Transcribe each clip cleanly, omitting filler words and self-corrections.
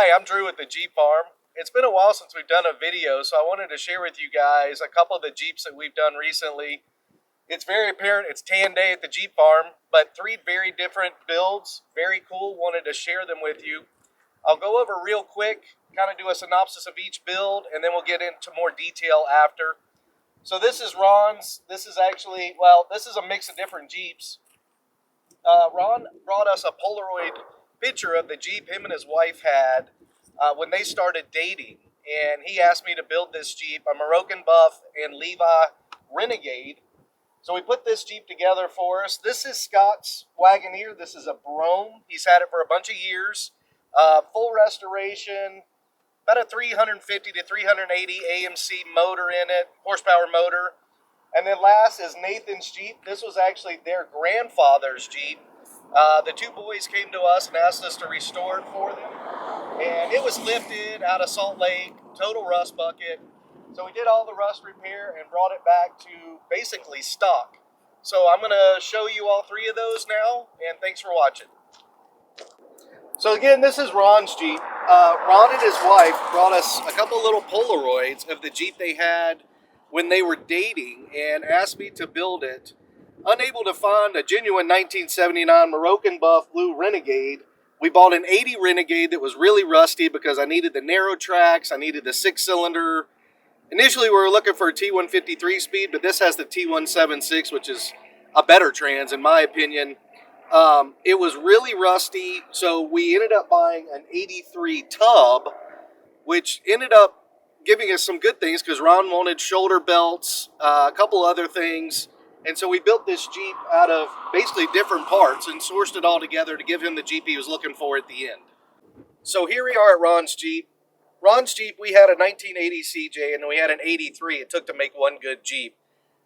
Hi, I'm Drew at the Jeep Farm. It's been a while since we've done a video, so I wanted to share with you guys a couple of the Jeeps that we've done recently. It's very apparent it's tan day at the Jeep Farm, but three very different builds. Very cool. Wanted to share them with you. I'll go over real quick, kind of do a synopsis of each build, and then we'll get into more detail after. So this is Ron's. This is actually, well, this is a mix of different Jeeps. Ron brought us a Polaroid picture of the Jeep him and his wife had when they started dating. And he asked me to build this Jeep, a Moroccan Buff and Levi Renegade. So we put this Jeep together for us. This is Scott's Wagoneer. This is a Brougham. He's had it for a bunch of years. Full restoration, about a 350 to 380 AMC motor in it, horsepower motor. And then last is Nathan's Jeep. This was actually their grandfather's Jeep. The two boys came to us and asked us to restore it for them. And it was lifted out of Salt Lake, total rust bucket. So we did all the rust repair and brought it back to basically stock. So I'm going to show you all three of those now, and thanks for watching. So again, this is Ron's Jeep. Ron and his wife brought us a couple little Polaroids of the Jeep they had when they were dating and asked me to build it. Unable to find a genuine 1979 Moroccan Buff Blue Renegade, we bought an 80 Renegade that was really rusty because I needed the narrow tracks, I needed the 6-cylinder. Initially we were looking for a T153 speed, but this has the T176, which is a better trans in my opinion. It was really rusty, so we ended up buying an 83 tub, which ended up giving us some good things because Ron wanted shoulder belts, a couple other things. And so we built this Jeep out of basically different parts and sourced it all together to give him the Jeep he was looking for at the end. So here we are at Ron's Jeep. Ron's Jeep, we had a 1980 CJ and we had an 83. It took to make one good Jeep.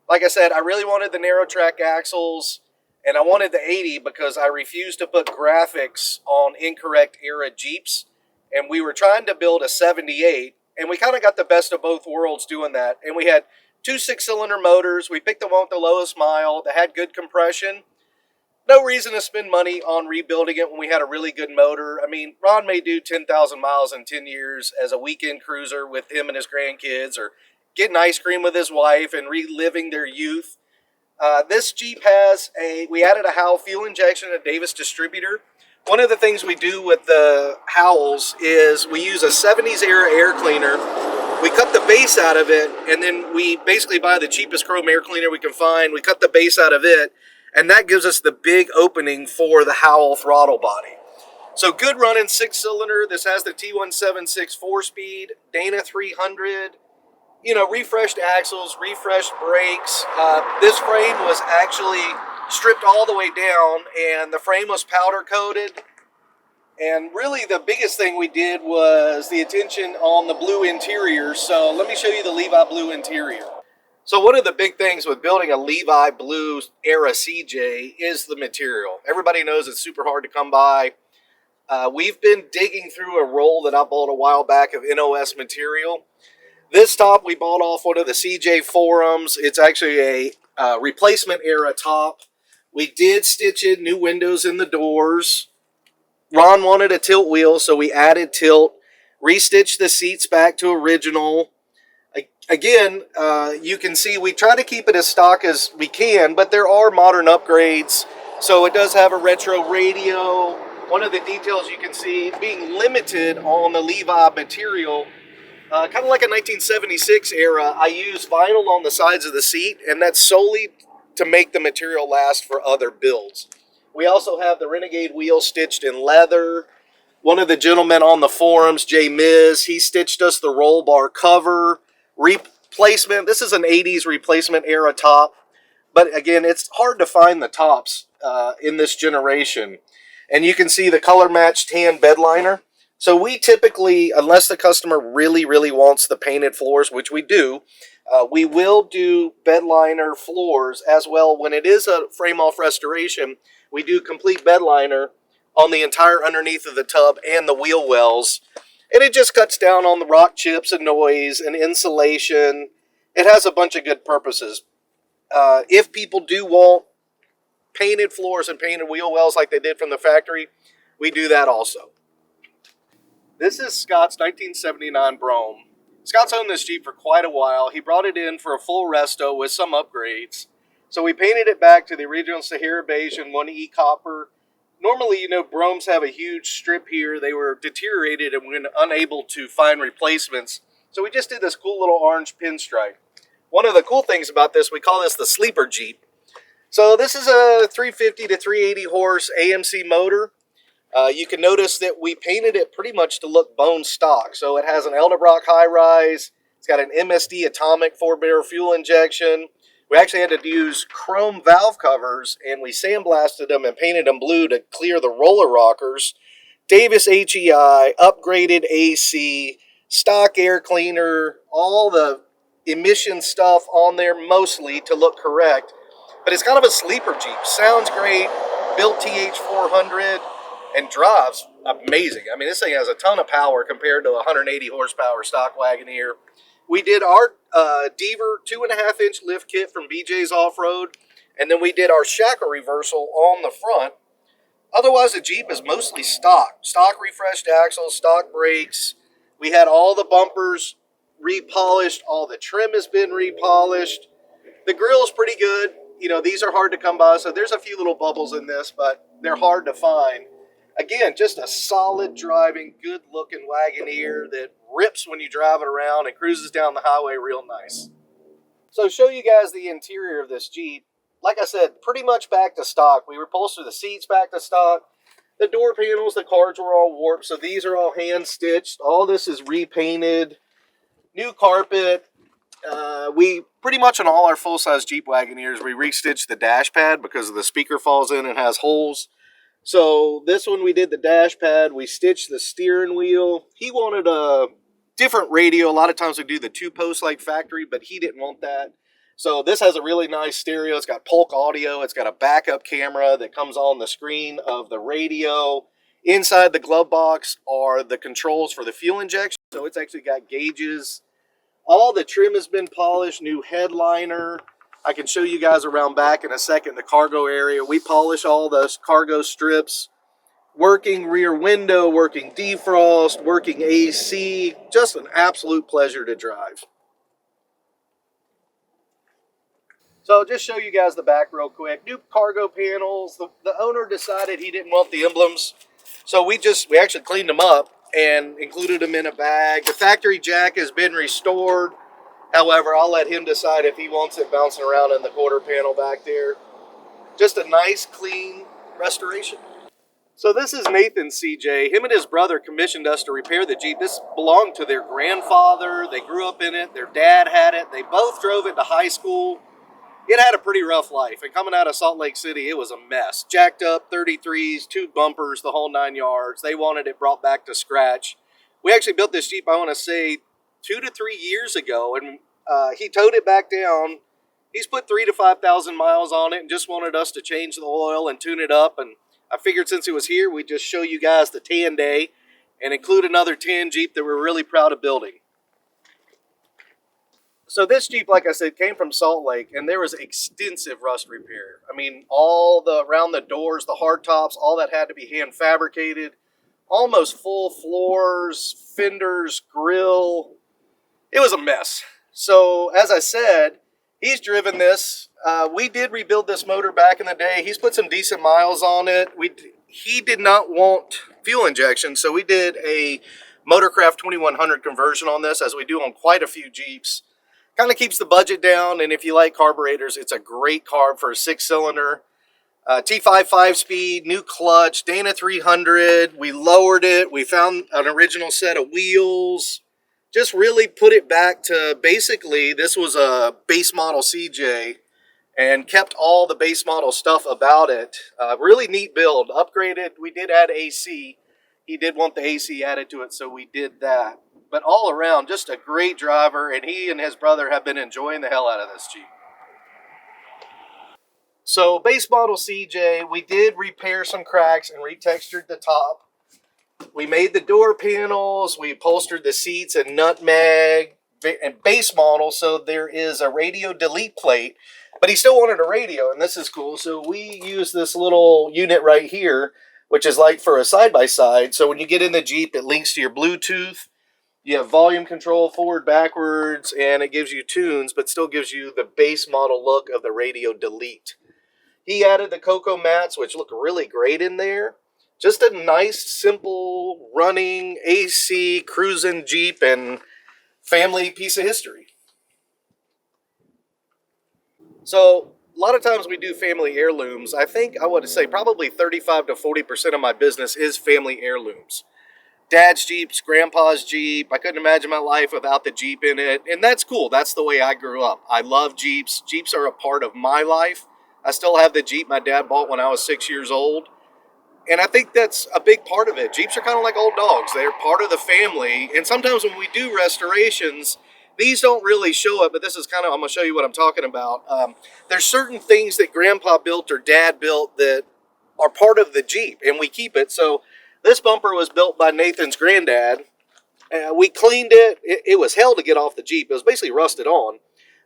Like I said, I really wanted the narrow track axles and I wanted the 80 because I refused to put graphics on incorrect era Jeeps. And we were trying to build a 78 and we kind of got the best of both worlds doing that. And we had two 6-cylinder motors. We picked the one with the lowest mile that had good compression. No reason to spend money on rebuilding it when we had a really good motor. I mean, Ron may do 10,000 miles in 10 years as a weekend cruiser with him and his grandkids or getting ice cream with his wife and reliving their youth. This Jeep has we added a Howell fuel injection, a Davis distributor. One of the things we do with the Howells is we use a 70s era air cleaner. We cut the base out of it, and then we basically buy the cheapest chrome air cleaner we can find. We cut the base out of it, and that gives us the big opening for the Howell throttle body. So good running 6-cylinder. This has the T176 4-speed, Dana 300, refreshed axles, refreshed brakes. This frame was actually stripped all the way down, and the frame was powder coated. And really the biggest thing we did was the attention on the blue interior. So let me show you the Levi blue interior. So one of the big things with building a Levi blue era CJ is the material. Everybody knows it's super hard to come by. We've been digging through a roll that I bought a while back of NOS material. This top we bought off one of the CJ forums. It's actually a replacement era top. We did stitch in new windows in the doors. Ron wanted a tilt wheel, so we added tilt, restitched the seats back to original. Again, you can see we try to keep it as stock as we can, but there are modern upgrades. So it does have a retro radio. One of the details you can see being limited on the Levi material, kind of like a 1976 era, I use vinyl on the sides of the seat, and that's solely to make the material last for other builds. We also have the Renegade wheel stitched in leather. One of the gentlemen on the forums, Jay Miz, he stitched us the roll bar cover replacement. This is an 80s replacement era top. But again, it's hard to find the tops in this generation. And you can see the color matched tan bed liner. So we typically, unless the customer really, really wants the painted floors, which we do, we will do bed liner floors as well. When it is a frame-off restoration, we do complete bed liner on the entire underneath of the tub and the wheel wells. And it just cuts down on the rock chips and noise and insulation. It has a bunch of good purposes. If people do want painted floors and painted wheel wells like they did from the factory, we do that also. This is Scott's 1979 Brougham. Scott's owned this Jeep for quite a while. He brought it in for a full resto with some upgrades. So we painted it back to the original Sahara Beige and 1E Copper. Normally, you know, Broughams have a huge strip here. They were deteriorated and we were unable to find replacements. So we just did this cool little orange pinstripe. One of the cool things about this, we call this the sleeper Jeep. So this is a 350 to 380 horse AMC motor. You can notice that we painted it pretty much to look bone stock. So it has an Edelbrock high rise. It's got an MSD atomic 4-barrel fuel injection. We actually had to use chrome valve covers, and we sandblasted them and painted them blue to clear the roller rockers. Davis HEI, upgraded AC, stock air cleaner, all the emission stuff on there mostly to look correct. But it's kind of a sleeper Jeep. Sounds great, built TH400, and drives amazing. I mean, this thing has a ton of power compared to a 180 horsepower stock Wagoneer. We did our Deaver 2.5-inch lift kit from BJ's Off-Road, and then we did our shackle reversal on the front. Otherwise, the Jeep is mostly stock. Stock refreshed axles, stock brakes. We had all the bumpers repolished. All the trim has been repolished. The grill's pretty good. You know, these are hard to come by, so there's a few little bubbles in this, but they're hard to find. Again, just a solid driving, good-looking Wagoneer that rips when you drive it around and cruises down the highway real nice. So show you guys the interior of this Jeep. Like I said, pretty much back to stock. We upholstered the seats back to stock. The door panels, the cards were all warped, so these are all hand-stitched. All this is repainted. New carpet. We pretty much on all our full-size Jeep Wagoneers, we restitched the dash pad because the speaker falls in and has holes. So this one we did the dash pad, we stitched the steering wheel. He wanted a different radio. A lot of times we do the 2-post like factory, but he didn't want that. So this has a really nice stereo. It's got Polk audio. It's got a backup camera that comes on the screen of the radio. Inside the glove box are the controls for the fuel injection. So it's actually got gauges. All the trim has been polished, new headliner. I can show you guys around back in a second, the cargo area. We polish all those cargo strips. Working rear window, working defrost, working AC. Just an absolute pleasure to drive. So I'll just show you guys the back real quick. New cargo panels. The owner decided he didn't want the emblems. So we actually cleaned them up and included them in a bag. The factory jack has been restored. However, I'll let him decide if he wants it bouncing around in the quarter panel back there. Just a nice, clean restoration. So this is Nathan CJ. Him and his brother commissioned us to repair the Jeep. This belonged to their grandfather. They grew up in it. Their dad had it. They both drove it to high school. It had a pretty rough life. And coming out of Salt Lake City, it was a mess. Jacked up, 33s, 2 bumpers, the whole 9 yards. They wanted it brought back to scratch. We actually built this Jeep, I want to say, 2 to 3 years ago, and he towed it back down. He's put 3,000 to 5,000 miles on it and just wanted us to change the oil and tune it up. And I figured since he was here, we'd just show you guys the tan day and include another tan Jeep that we're really proud of building. So this Jeep, like I said, came from Salt Lake, and there was extensive rust repair. I mean, around the doors, the hard tops, all that had to be hand fabricated. Almost full floors, fenders, grill. It was a mess. So, as I said, he's driven this. We did rebuild this motor back in the day. He's put some decent miles on it. He did not want fuel injection, so we did a Motorcraft 2100 conversion on this, as we do on quite a few Jeeps. Kind of keeps the budget down, and if you like carburetors, it's a great carb for a 6-cylinder. T5 5-speed, new clutch, Dana 300. We lowered it. We found an original set of wheels. Just really put it back to basically, this was a base model CJ and kept all the base model stuff about it. Really neat build. Upgraded. We did add AC. He did want the AC added to it, so we did that. But all around, just a great driver, and he and his brother have been enjoying the hell out of this Jeep. So, base model CJ, we did repair some cracks and retextured the top. We made the door panels, we upholstered the seats in nutmeg, and base model, so there is a radio delete plate, but he still wanted a radio, and this is cool. So we use this little unit right here, which is like for a side-by-side. So when you get in the Jeep, it links to your Bluetooth. You have volume control forward, backwards, and it gives you tunes, but still gives you the base model look of the radio delete. He added the Cocoa mats, which look really great in there. Just a nice, simple, running, AC, cruising Jeep and family piece of history. So a lot of times we do family heirlooms. I think I would say probably 35 to 40% of my business is family heirlooms. Dad's Jeeps, Grandpa's Jeep. I couldn't imagine my life without the Jeep in it. And that's cool. That's the way I grew up. I love Jeeps. Jeeps are a part of my life. I still have the Jeep my dad bought when I was 6 years old. And I think that's a big part of it. Jeeps are kind of like old dogs. They're part of the family. And sometimes when we do restorations, these don't really show up, but this is kind of, I'm going to show you what I'm talking about. There's certain things that Grandpa built or Dad built that are part of the Jeep, and we keep it. So this bumper was built by Nathan's granddad. We cleaned it. It was hell to get off the Jeep. It was basically rusted on.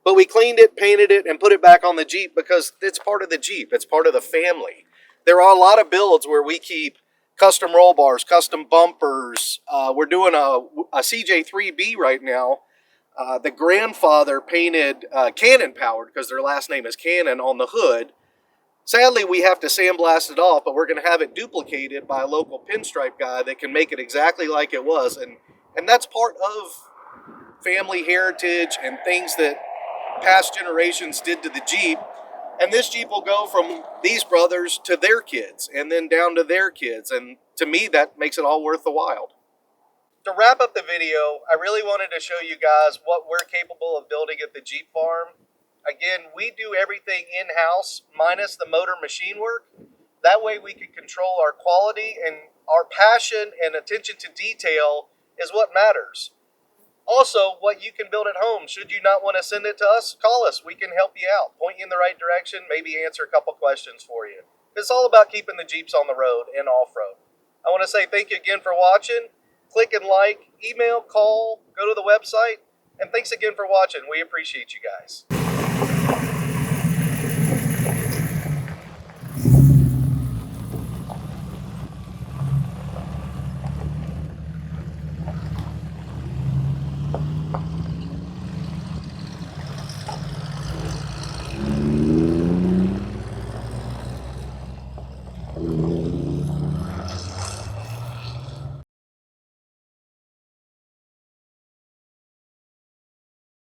But we cleaned it, painted it, and put it back on the Jeep because it's part of the Jeep. It's part of the family. There are a lot of builds where we keep custom roll bars, custom bumpers. We're doing a CJ3B right now. The grandfather painted Cannon powered because their last name is Cannon on the hood. Sadly, we have to sandblast it off, but we're going to have it duplicated by a local pinstripe guy that can make it exactly like it was. And that's part of family heritage and things that past generations did to the Jeep. And this Jeep will go from these brothers to their kids and then down to their kids. And to me, that makes it all worth the while. To wrap up the video, I really wanted to show you guys what we're capable of building at the Jeep farm. Again, we do everything in-house minus the motor machine work. That way we can control our quality, and our passion and attention to detail is what matters. Also, what you can build at home. Should you not want to send it to us, call us. We can help you out, point you in the right direction, maybe answer a couple questions for you. It's all about keeping the Jeeps on the road and off-road. I want to say thank you again for watching. Click and like, email, call, go to the website, and thanks again for watching. We appreciate you guys.